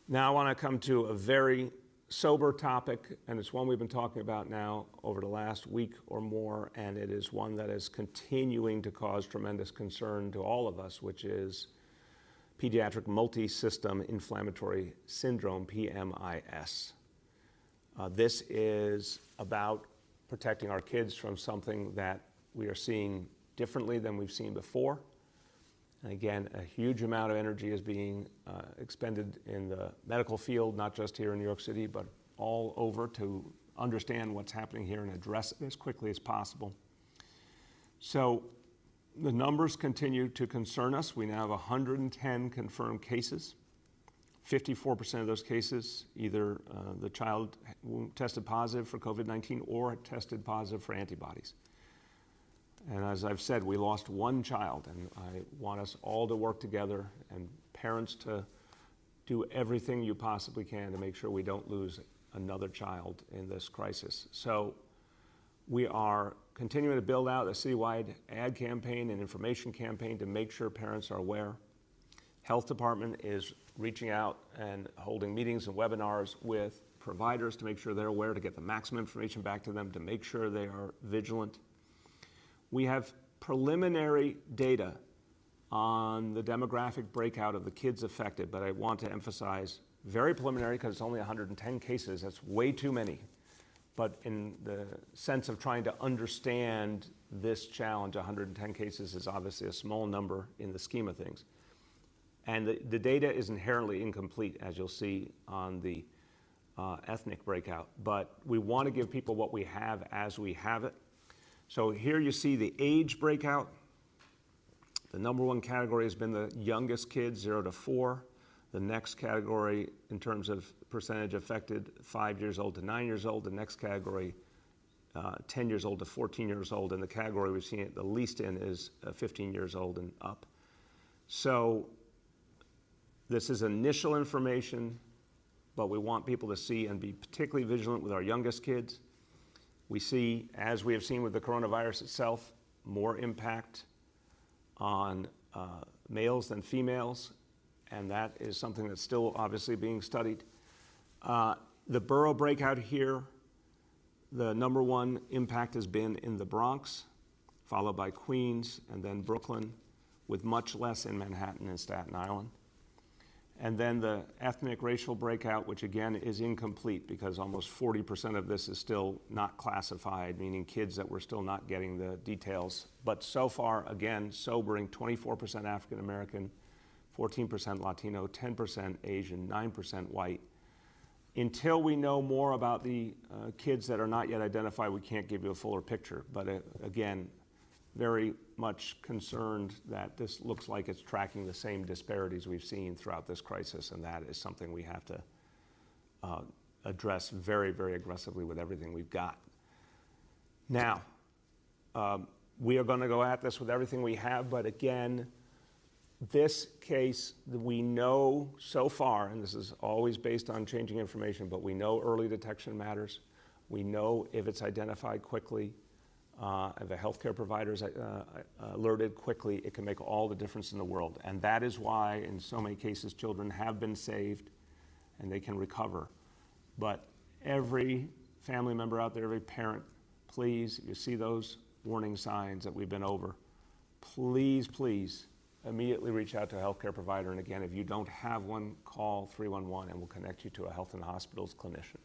Now I want to come to a very sober topic, and it's one we've been talking about now over the last week or more, and it is one that is continuing to cause tremendous concern to all of us, which is pediatric multi-system inflammatory syndrome, PMIS. This is about protecting our kids from something that we are seeing differently than we've seen before. And again, a huge amount of energy is being expended in the medical field, not just here in New York City, but all over to understand what's happening here and address it as quickly as possible. So the numbers continue to concern us. We now have 110 confirmed cases. 54% of those cases, either the child tested positive for COVID-19 or tested positive for antibodies. And as I've said, we lost one child, and I want us all to work together and parents to do everything you possibly can to make sure we don't lose another child in this crisis. So we are continuing to build out a citywide ad campaign and information campaign to make sure parents are aware. Health department is reaching out and holding meetings and webinars with providers to make sure they're aware, to get the maximum information back to them, to make sure they are vigilant. We have preliminary data on the demographic breakout of the kids affected, but I want to emphasize very preliminary because it's only 110 cases. That's way too many. But in the sense of trying to understand this challenge, 110 cases is obviously a small number in the scheme of things. And the data is inherently incomplete, as you'll see on the ethnic breakout. But we want to give people what we have as we have it. So here you see the age breakout. The number one category has been the youngest kids, 0 to 4. The next category, in terms of percentage affected, 5 years old to 9 years old. The next category, 10 years old to 14 years old. And the category we've seen it the least in is 15 years old and up. So this is initial information, but we want people to see and be particularly vigilant with our youngest kids. We see, as we have seen with the coronavirus itself, more impact on males than females, and that is something that's still obviously being studied. The borough breakout here, the number one impact has been in the Bronx, followed by Queens, and then Brooklyn, with much less in Manhattan and Staten Island. And then the ethnic racial breakout, which again is incomplete because almost 40% of this is still not classified, meaning kids that we're still not getting the details. But so far, again, sobering, 24% African American, 14% Latino, 10% Asian, 9% white. Until we know more about the kids that are not yet identified, we can't give you a fuller picture. But again, very much concerned that this looks like it's tracking the same disparities we've seen throughout this crisis, and that is something we have to address very, very aggressively with everything we've got. Now, we are going to go at this with everything we have, but again, this case, we know so far, and this is always based on changing information, but we know early detection matters. We know if it's identified quickly, if a healthcare provider is alerted quickly, it can make all the difference in the world. And that is why, in so many cases, children have been saved and they can recover. But every family member out there, every parent, please, you see those warning signs that we've been over, please, please, immediately reach out to a healthcare provider. And again, if you don't have one, call 311 and we'll connect you to a health and hospitals clinician.